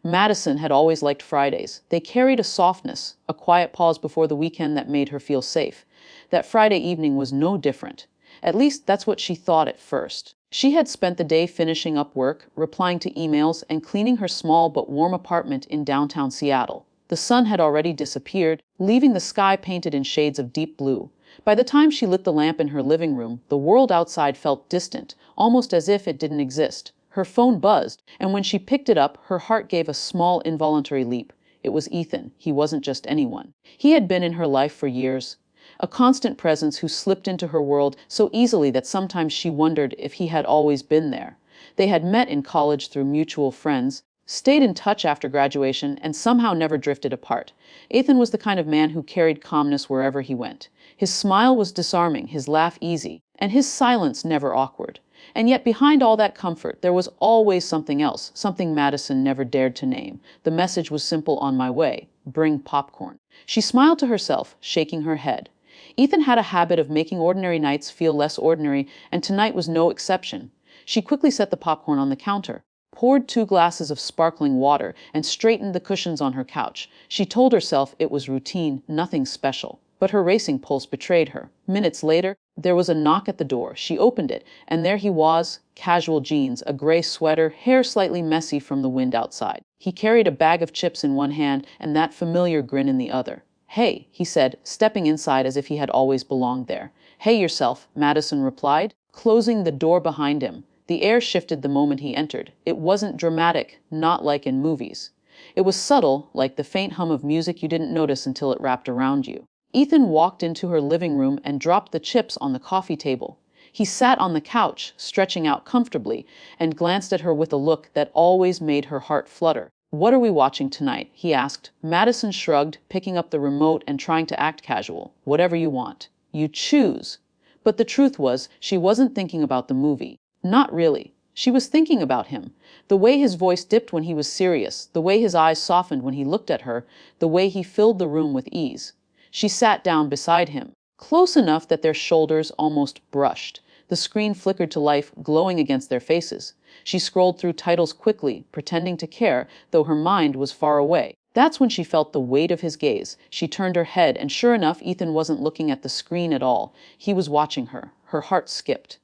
Madison had always liked Fridays. They carried a softness, a quiet pause before the weekend that made her feel safe. That Friday evening was no different. At least that's what she thought at first. She had spent the day finishing up work, replying to emails, and cleaning her small but warm apartment in downtown Seattle. The sun had already disappeared, leaving the sky painted in shades of deep blue. By the time she lit the lamp in her living room, the world outside felt distant, almost as if it didn't exist. Her phone buzzed, and when she picked it up, her heart gave a small, involuntary leap. It was Ethan. He wasn't just anyone. He had been in her life for years. A constant presence who slipped into her world so easily that sometimes she wondered if he had always been there. They had met in college through mutual friends, stayed in touch after graduation, and somehow never drifted apart. Ethan was the kind of man who carried calmness wherever he went. His smile was disarming, his laugh easy, and his silence never awkward. And yet behind all that comfort, there was always something else, something Madison never dared to name. The message was simple: on my way. Bring popcorn. She smiled to herself, shaking her head. Ethan had a habit of making ordinary nights feel less ordinary, and tonight was no exception. She quickly set the popcorn on the counter, poured 2 glasses of sparkling water, and straightened the cushions on her couch. She told herself it was routine, nothing special. But her racing pulse betrayed her. Minutes later, there was a knock at the door. She opened it, and there he was, casual jeans, a gray sweater, hair slightly messy from the wind outside. He carried a bag of chips in one hand and that familiar grin in the other. "Hey," he said, stepping inside as if he had always belonged there. "Hey yourself," Madison replied, closing the door behind him. The air shifted the moment he entered. It wasn't dramatic, not like in movies. It was subtle, like the faint hum of music you didn't notice until it wrapped around you. Ethan walked into her living room and dropped the chips on the coffee table. He sat on the couch, stretching out comfortably, and glanced at her with a look that always made her heart flutter. "What are we watching tonight?" he asked. Madison shrugged, picking up the remote and trying to act casual. "Whatever you want. You choose." But the truth was, she wasn't thinking about the movie. Not really. She was thinking about him. The way his voice dipped when he was serious, the way his eyes softened when he looked at her, the way he filled the room with ease. She sat down beside him, close enough that their shoulders almost brushed. The screen flickered to life, glowing against their faces. She scrolled through titles quickly, pretending to care, though her mind was far away. That's when she felt the weight of his gaze. She turned her head, and sure enough, Ethan wasn't looking at the screen at all. He was watching her. Her heart skipped.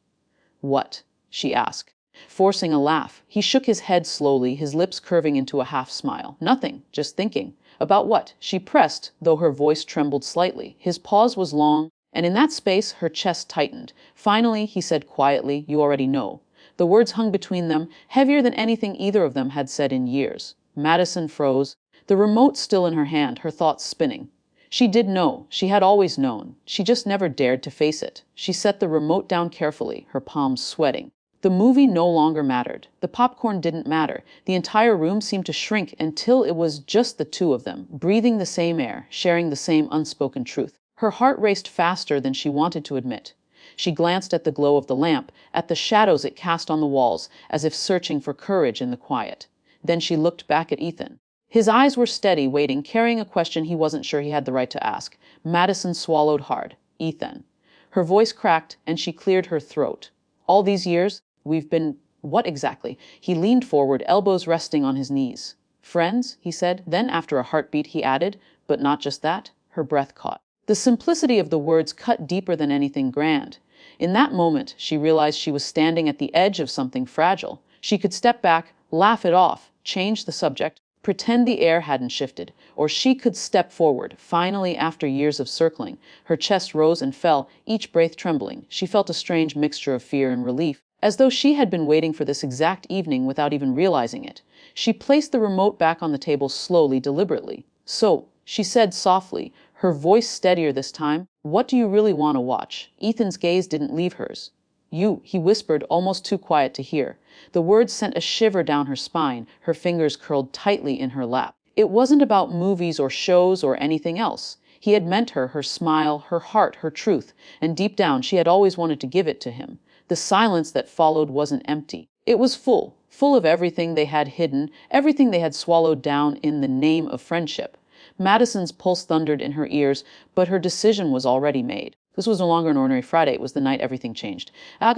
"What?" she asked, forcing a laugh. He shook his head slowly, his lips curving into a half smile. "Nothing, just thinking." "About what?" She pressed, though her voice trembled slightly. His pause was long, and in that space her chest tightened. Finally, he said quietly, "You already know." The words hung between them, heavier than anything either of them had said in years. Madison froze, the remote still in her hand, her thoughts spinning. She did know. She had always known. She just never dared to face it. She set the remote down carefully, her palms sweating. The movie no longer mattered. The popcorn didn't matter. The entire room seemed to shrink until it was just the two of them, breathing the same air, sharing the same unspoken truth. Her heart raced faster than she wanted to admit. She glanced at the glow of the lamp, at the shadows it cast on the walls, as if searching for courage in the quiet. Then she looked back at Ethan. His eyes were steady, waiting, carrying a question he wasn't sure he had the right to ask. Madison swallowed hard. "Ethan." Her voice cracked, and she cleared her throat. "All these years, we've been—" "What exactly?" He leaned forward, elbows resting on his knees. "Friends," he said. Then, after a heartbeat, he added, "But not just that." Her breath caught. The simplicity of the words cut deeper than anything grand. In that moment, she realized she was standing at the edge of something fragile. She could step back, laugh it off, change the subject, pretend the air hadn't shifted. Or she could step forward, finally, after years of circling. Her chest rose and fell, each breath trembling. She felt a strange mixture of fear and relief, as though she had been waiting for this exact evening without even realizing it. She placed the remote back on the table slowly, deliberately. "So," she said softly, her voice steadier this time, "what do you really want to watch?" Ethan's gaze didn't leave hers. "You," he whispered, almost too quiet to hear. The words sent a shiver down her spine, her fingers curled tightly in her lap. It wasn't about movies or shows or anything else. He had meant her, her smile, her heart, her truth, and deep down she had always wanted to give it to him. The silence that followed wasn't empty. It was full, full of everything they had hidden, everything they had swallowed down in the name of friendship. Madison's pulse thundered in her ears, but her decision was already made. This was no longer an ordinary Friday. It was the night everything changed. The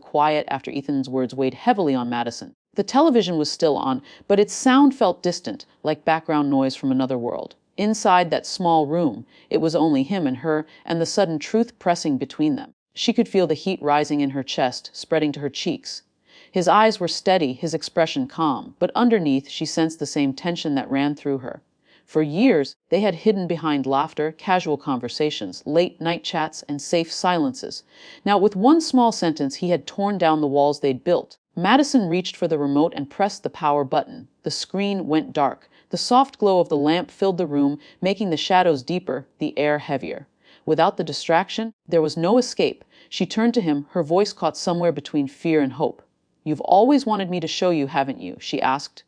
quiet after Ethan's words weighed heavily on Madison. The television was still on, but its sound felt distant, like background noise from another world. Inside that small room, it was only him and her, and the sudden truth pressing between them. She could feel the heat rising in her chest, spreading to her cheeks. His eyes were steady, his expression calm, but underneath she sensed the same tension that ran through her. For years, they had hidden behind laughter, casual conversations, late-night chats, and safe silences. Now, with one small sentence, he had torn down the walls they'd built. Madison reached for the remote and pressed the power button. The screen went dark. The soft glow of the lamp filled the room, making the shadows deeper, the air heavier. Without the distraction, there was no escape. She turned to him, her voice caught somewhere between fear and hope. "You've always wanted me to show you, haven't you?" she asked.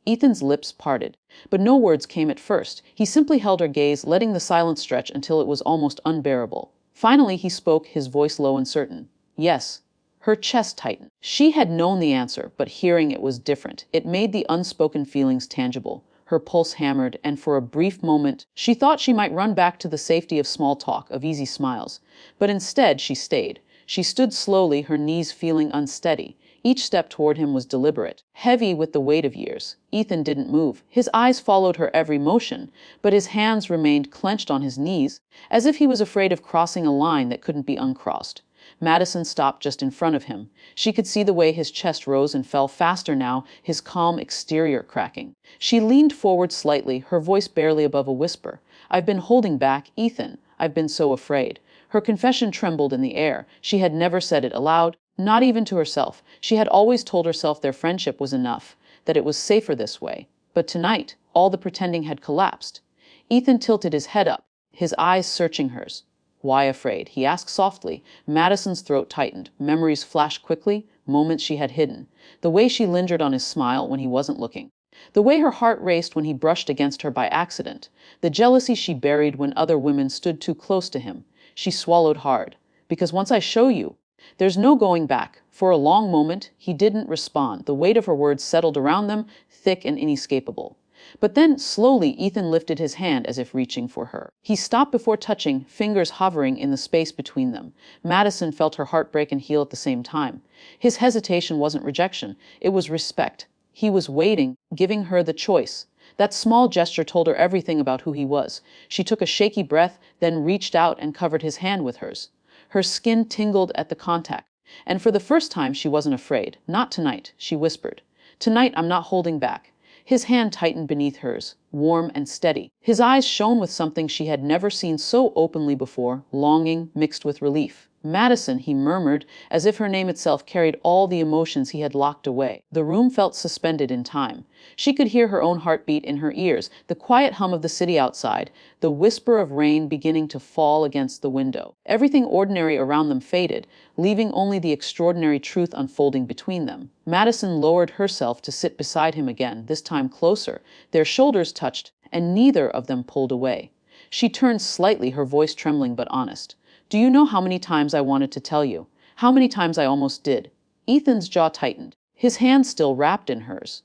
Ethan's lips parted, but no words came at first. He simply held her gaze, letting the silence stretch until it was almost unbearable. Finally, he spoke, his voice low and certain. "Yes." Her chest tightened. She had known the answer, but hearing it was different. It made the unspoken feelings tangible. Her pulse hammered, and for a brief moment, she thought she might run back to the safety of small talk, of easy smiles. But instead, she stayed. She stood slowly, her knees feeling unsteady. Each step toward him was deliberate, heavy with the weight of years. Ethan didn't move. His eyes followed her every motion, but his hands remained clenched on his knees, as if he was afraid of crossing a line that couldn't be uncrossed. Madison stopped just in front of him. She could see the way his chest rose and fell faster now, his calm exterior cracking. She leaned forward slightly, her voice barely above a whisper. "I've been holding back, Ethan. I've been so afraid." Her confession trembled in the air. She had never said it aloud, not even to herself. She had always told herself their friendship was enough, that it was safer this way. But tonight, all the pretending had collapsed. Ethan tilted his head up, his eyes searching hers. "Why afraid?" he asked softly. Madison's throat tightened. Memories flashed quickly, moments she had hidden. The way she lingered on his smile when he wasn't looking. The way her heart raced when he brushed against her by accident. The jealousy she buried when other women stood too close to him. She swallowed hard. "Because once I show you, there's no going back." For a long moment, he didn't respond. The weight of her words settled around them, thick and inescapable. But then, slowly, Ethan lifted his hand as if reaching for her. He stopped before touching, fingers hovering in the space between them. Madison felt her heart break and heal at the same time. His hesitation wasn't rejection, it was respect. He was waiting, giving her the choice. That small gesture told her everything about who he was. She took a shaky breath, then reached out and covered his hand with hers. Her skin tingled at the contact. And for the first time, she wasn't afraid. "Not tonight," she whispered. "Tonight, I'm not holding back." His hand tightened beneath hers, warm and steady. His eyes shone with something she had never seen so openly before, longing mixed with relief. "Madison," he murmured, as if her name itself carried all the emotions he had locked away. The room felt suspended in time. She could hear her own heartbeat in her ears, the quiet hum of the city outside, the whisper of rain beginning to fall against the window. Everything ordinary around them faded, leaving only the extraordinary truth unfolding between them. Madison lowered herself to sit beside him again, this time closer. Their shoulders touched, and neither of them pulled away. She turned slightly, her voice trembling but honest. "Do you know how many times I wanted to tell you? How many times I almost did?" Ethan's jaw tightened, his hand still wrapped in hers.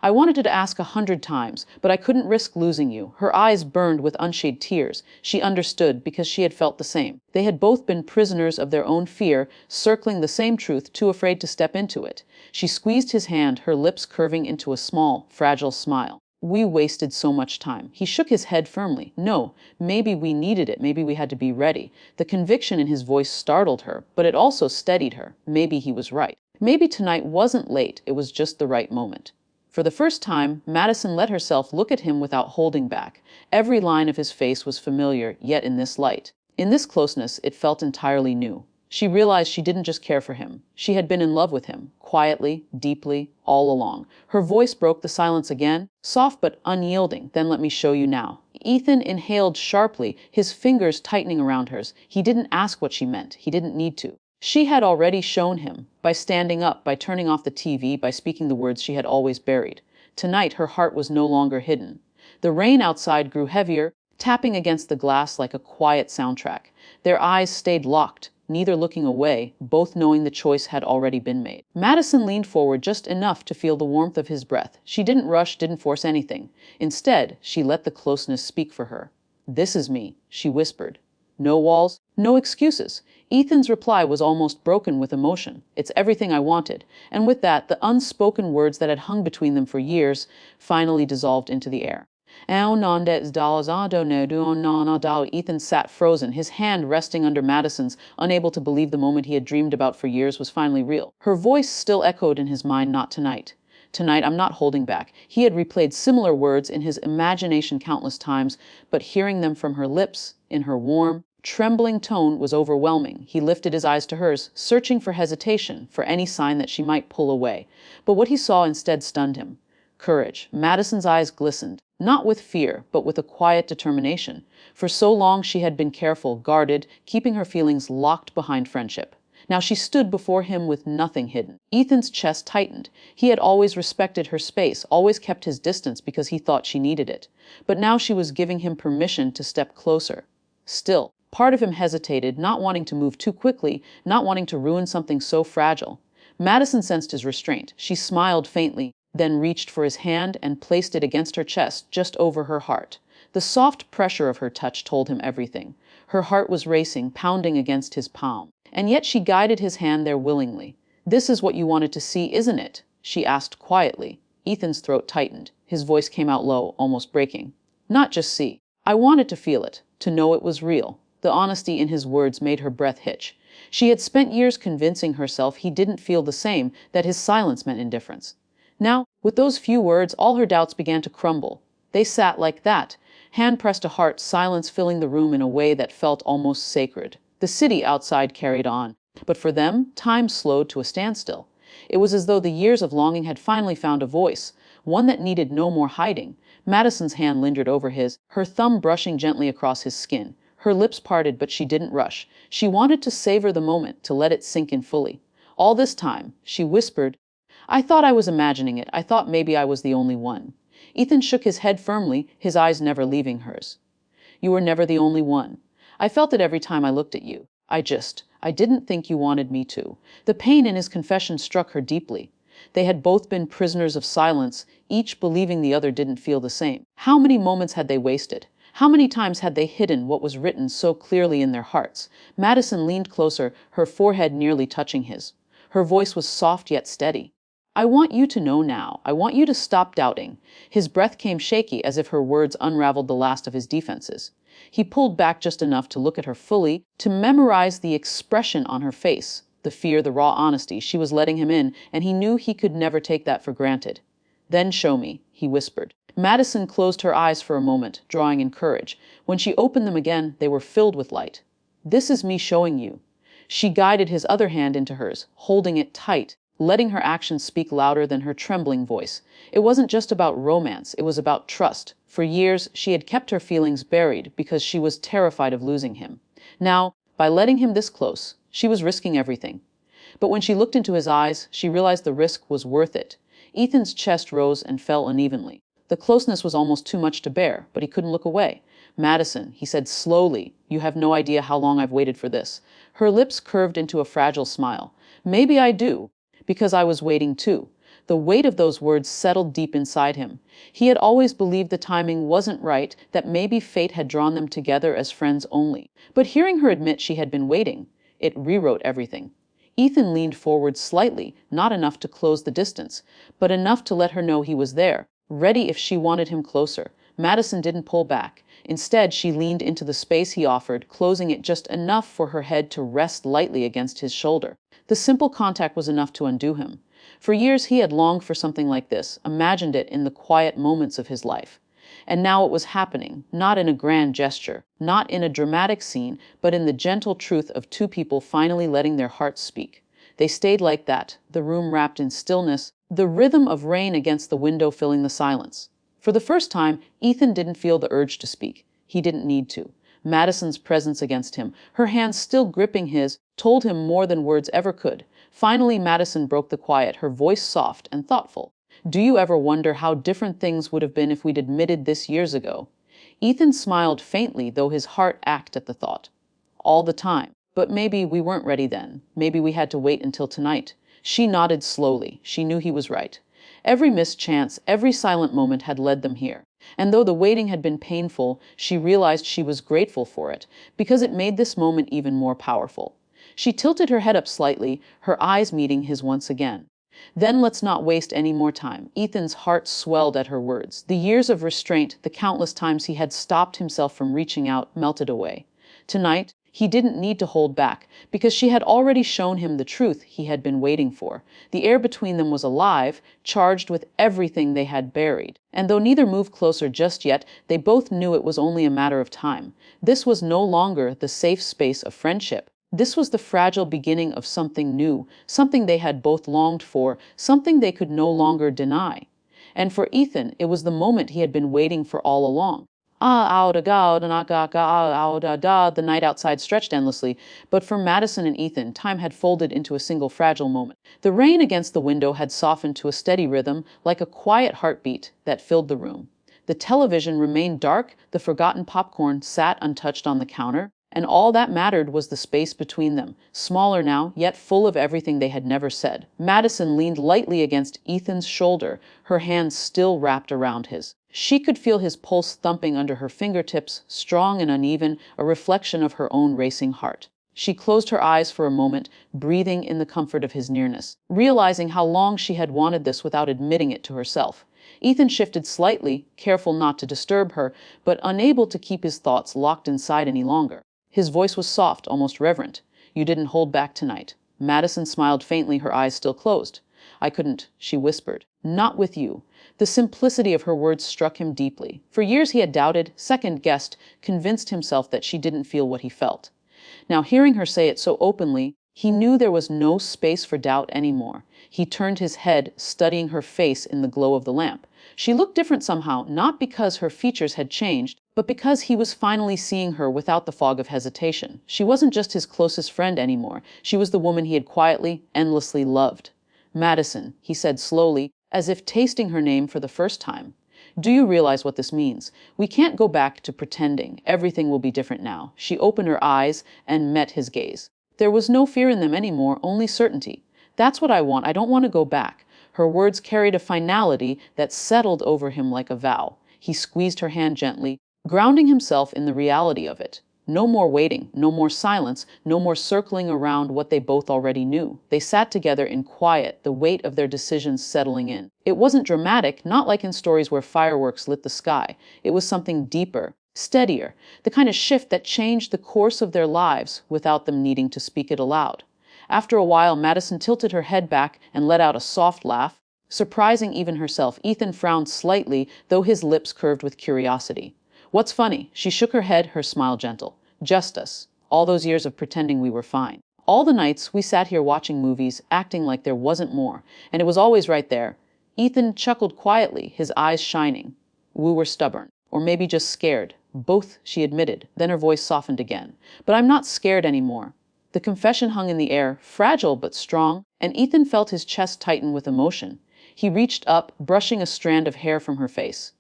"I wanted to ask 100 times, but I couldn't risk losing you." Her eyes burned with unshed tears. She understood, because she had felt the same. They had both been prisoners of their own fear, circling the same truth, too afraid to step into it. She squeezed his hand, her lips curving into a small, fragile smile. "We wasted so much time." He shook his head firmly. "No, maybe we needed it. Maybe we had to be ready." The conviction in his voice startled her, but it also steadied her. Maybe he was right. Maybe tonight wasn't late, it was just the right moment. For the first time, Madison let herself look at him without holding back. Every line of his face was familiar, yet in this light. In this closeness, it felt entirely new. She realized she didn't just care for him. She had been in love with him, quietly, deeply, all along. Her voice broke the silence again, soft but unyielding. "Then let me show you now." Ethan inhaled sharply, his fingers tightening around hers. He didn't ask what she meant. He didn't need to. She had already shown him, by standing up, by turning off the TV, by speaking the words she had always buried. Tonight, her heart was no longer hidden. The rain outside grew heavier, tapping against the glass like a quiet soundtrack. Their eyes stayed locked, neither looking away, both knowing the choice had already been made. Madison leaned forward just enough to feel the warmth of his breath. She didn't rush, didn't force anything. Instead, she let the closeness speak for her. "This is me," she whispered. No walls, no excuses. Ethan's reply was almost broken with emotion. "It's everything I wanted." And with that, the unspoken words that had hung between them for years finally dissolved into the air. Ethan sat frozen, his hand resting under Madison's, unable to believe the moment he had dreamed about for years was finally real. Her voice still echoed in his mind, "Not tonight. Tonight, I'm not holding back." He had replayed similar words in his imagination countless times, but hearing them from her lips, in her warm, trembling tone, was overwhelming. He lifted his eyes to hers, searching for hesitation, for any sign that she might pull away. But what he saw instead stunned him. Courage. Madison's eyes glistened, not with fear, but with a quiet determination. For so long she had been careful, guarded, keeping her feelings locked behind friendship. Now she stood before him with nothing hidden. Ethan's chest tightened. He had always respected her space, always kept his distance because he thought she needed it. But now she was giving him permission to step closer. Still, part of him hesitated, not wanting to move too quickly, not wanting to ruin something so fragile. Madison sensed his restraint. She smiled faintly, then reached for his hand and placed it against her chest, just over her heart. The soft pressure of her touch told him everything. Her heart was racing, pounding against his palm. And yet she guided his hand there willingly. "This is what you wanted to see, isn't it?" she asked quietly. Ethan's throat tightened. His voice came out low, almost breaking. "Not just see. I wanted to feel it, to know it was real." The honesty in his words made her breath hitch. She had spent years convincing herself he didn't feel the same, that his silence meant indifference. Now, with those few words, all her doubts began to crumble. They sat like that, hand pressed to heart, silence filling the room in a way that felt almost sacred. The city outside carried on, but for them, time slowed to a standstill. It was as though the years of longing had finally found a voice, one that needed no more hiding. Madison's hand lingered over his, her thumb brushing gently across his skin. Her lips parted, but she didn't rush. She wanted to savor the moment, to let it sink in fully. "All this time," she whispered, "I thought I was imagining it. I thought maybe I was the only one." Ethan shook his head firmly, his eyes never leaving hers. "You were never the only one. I felt it every time I looked at you. I didn't think you wanted me to." The pain in his confession struck her deeply. They had both been prisoners of silence, each believing the other didn't feel the same. How many moments had they wasted? How many times had they hidden what was written so clearly in their hearts? Madison leaned closer, her forehead nearly touching his. Her voice was soft yet steady. "I want you to know now. I want you to stop doubting." His breath came shaky, as if her words unraveled the last of his defenses. He pulled back just enough to look at her fully, to memorize the expression on her face, the fear, the raw honesty. She was letting him in, and he knew he could never take that for granted. "Then show me," he whispered. Madison closed her eyes for a moment, drawing in courage. When she opened them again, they were filled with light. "This is me showing you." She guided his other hand into hers, holding it tight, letting her actions speak louder than her trembling voice. It wasn't just about romance, it was about trust. For years, she had kept her feelings buried because she was terrified of losing him. Now, by letting him this close, she was risking everything. But when she looked into his eyes, she realized the risk was worth it. Ethan's chest rose and fell unevenly. The closeness was almost too much to bear, but he couldn't look away. "Madison," he said slowly, "you have no idea how long I've waited for this." Her lips curved into a fragile smile. "Maybe I do, because I was waiting too." The weight of those words settled deep inside him. He had always believed the timing wasn't right, that maybe fate had drawn them together as friends only. But hearing her admit she had been waiting, it rewrote everything. Ethan leaned forward slightly, not enough to close the distance, but enough to let her know he was there, ready if she wanted him closer. Madison didn't pull back. Instead, she leaned into the space he offered, closing it just enough for her head to rest lightly against his shoulder. The simple contact was enough to undo him. For years he had longed for something like this, imagined it in the quiet moments of his life. And now it was happening, not in a grand gesture, not in a dramatic scene, but in the gentle truth of two people finally letting their hearts speak. They stayed like that, the room wrapped in stillness, the rhythm of rain against the window filling the silence. For the first time, Ethan didn't feel the urge to speak. He didn't need to. Madison's presence against him, her hands still gripping his, told him more than words ever could. Finally, Madison broke the quiet, her voice soft and thoughtful. "Do you ever wonder how different things would have been if we'd admitted this years ago?" Ethan smiled faintly, though his heart ached at the thought. "All the time. But maybe we weren't ready then. Maybe we had to wait until tonight." She nodded slowly. She knew he was right. Every missed chance, every silent moment had led them here. And though the waiting had been painful, she realized she was grateful for it, because it made this moment even more powerful. She tilted her head up slightly, her eyes meeting his once again. Then let's not waste any more time. Ethan's heart swelled at her words. The years of restraint, the countless times he had stopped himself from reaching out, melted away. Tonight, he didn't need to hold back, because she had already shown him the truth he had been waiting for. The air between them was alive, charged with everything they had buried. And though neither moved closer just yet, they both knew it was only a matter of time. This was no longer the safe space of friendship. This was the fragile beginning of something new, something they had both longed for, something they could no longer deny. And for Ethan, it was the moment he had been waiting for all along. The night outside stretched endlessly, but for Madison and Ethan, time had folded into a single fragile moment. The rain against the window had softened to a steady rhythm, like a quiet heartbeat that filled the room. The television remained dark, the forgotten popcorn sat untouched on the counter, and all that mattered was the space between them, smaller now, yet full of everything they had never said. Madison leaned lightly against Ethan's shoulder, her hands still wrapped around his. She could feel his pulse thumping under her fingertips, strong and uneven, a reflection of her own racing heart. She closed her eyes for a moment, breathing in the comfort of his nearness, realizing how long she had wanted this without admitting it to herself. Ethan shifted slightly, careful not to disturb her, but unable to keep his thoughts locked inside any longer. His voice was soft, almost reverent. "You didn't hold back tonight." Madison smiled faintly, her eyes still closed. "I couldn't," she whispered. "Not with you." The simplicity of her words struck him deeply. For years he had doubted, second-guessed, convinced himself that she didn't feel what he felt. Now, hearing her say it so openly, he knew there was no space for doubt anymore. He turned his head, studying her face in the glow of the lamp. She looked different somehow, not because her features had changed, but because he was finally seeing her without the fog of hesitation. She wasn't just his closest friend anymore. She was the woman he had quietly, endlessly loved. "Madison," he said slowly, as if tasting her name for the first time. "Do you realize what this means? We can't go back to pretending. Everything will be different now." She opened her eyes and met his gaze. There was no fear in them anymore, only certainty. "That's what I want. I don't want to go back." Her words carried a finality that settled over him like a vow. He squeezed her hand gently, grounding himself in the reality of it. No more waiting, no more silence, no more circling around what they both already knew. They sat together in quiet, the weight of their decisions settling in. It wasn't dramatic, not like in stories where fireworks lit the sky. It was something deeper, steadier, the kind of shift that changed the course of their lives without them needing to speak it aloud. After a while, Madison tilted her head back and let out a soft laugh, surprising even herself. Ethan frowned slightly, though his lips curved with curiosity. "What's funny?" She shook her head, her smile gentle. "Just us. All those years of pretending we were fine. All the nights we sat here watching movies, acting like there wasn't more, and it was always right there." Ethan chuckled quietly, his eyes shining. "We were stubborn. Or maybe just scared. Both," she admitted. Then her voice softened again. "But I'm not scared anymore." The confession hung in the air, fragile but strong, and Ethan felt his chest tighten with emotion. He reached up, brushing a strand of hair from her face.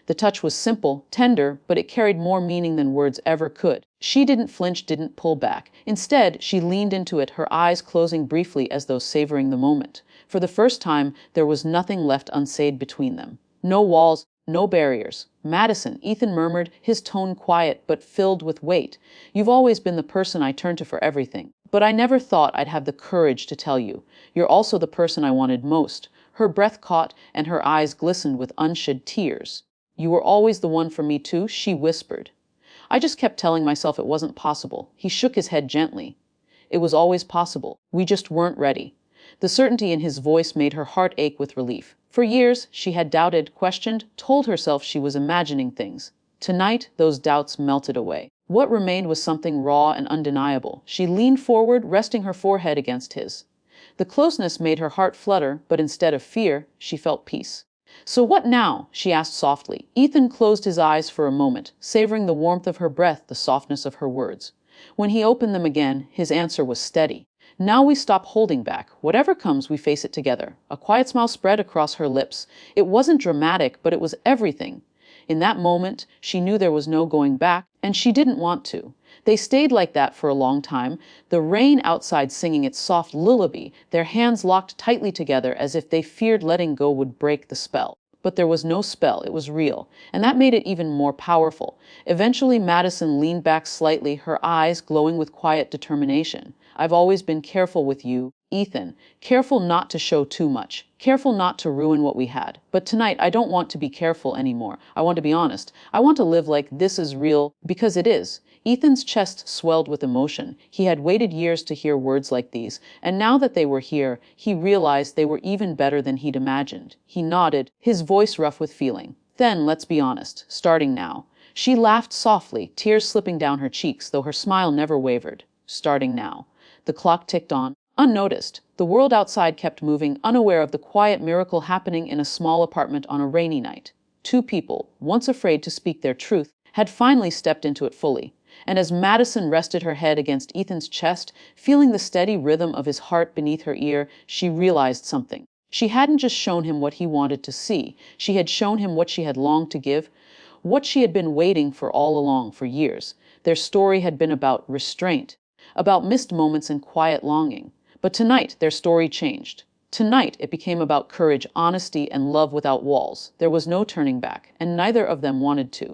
The touch was simple, tender, but it carried more meaning than words ever could. She didn't flinch, didn't pull back. Instead, she leaned into it, her eyes closing briefly as though savoring the moment. For the first time, there was nothing left unsaid between them. No walls, no barriers. "Madison," Ethan murmured, his tone quiet but filled with weight. "You've always been the person I turn to for everything. But I never thought I'd have the courage to tell you. You're also the person I wanted most." Her breath caught, and her eyes glistened with unshed tears. "You were always the one for me too," she whispered. "I just kept telling myself it wasn't possible." He shook his head gently. "It was always possible. We just weren't ready." The certainty in his voice made her heart ache with relief. For years, she had doubted, questioned, told herself she was imagining things. Tonight, those doubts melted away. What remained was something raw and undeniable. She leaned forward, resting her forehead against his. The closeness made her heart flutter, but instead of fear, she felt peace. "So what now?" she asked softly. Ethan closed his eyes for a moment, savoring the warmth of her breath, the softness of her words. When he opened them again, his answer was steady. "Now we stop holding back. Whatever comes, we face it together." A quiet smile spread across her lips. It wasn't dramatic, but it was everything. In that moment, she knew there was no going back, and she didn't want to. They stayed like that for a long time, the rain outside singing its soft lullaby, their hands locked tightly together as if they feared letting go would break the spell. But there was no spell, it was real, and that made it even more powerful. Eventually, Madison leaned back slightly, her eyes glowing with quiet determination. "I've always been careful with you, Ethan. Careful not to show too much. Careful not to ruin what we had. But tonight, I don't want to be careful anymore. I want to be honest. I want to live like this is real, because it is." Ethan's chest swelled with emotion. He had waited years to hear words like these, and now that they were here, he realized they were even better than he'd imagined. He nodded, his voice rough with feeling. "Then, let's be honest, starting now." She laughed softly, tears slipping down her cheeks, though her smile never wavered. "Starting now." The clock ticked on, unnoticed. The world outside kept moving, unaware of the quiet miracle happening in a small apartment on a rainy night. Two people, once afraid to speak their truth, had finally stepped into it fully. And as Madison rested her head against Ethan's chest, feeling the steady rhythm of his heart beneath her ear, she realized something. She hadn't just shown him what he wanted to see. She had shown him what she had longed to give, what she had been waiting for all along, for years. Their story had been about restraint, about missed moments and quiet longing. But tonight, their story changed. Tonight, it became about courage, honesty, and love without walls. There was no turning back, and neither of them wanted to.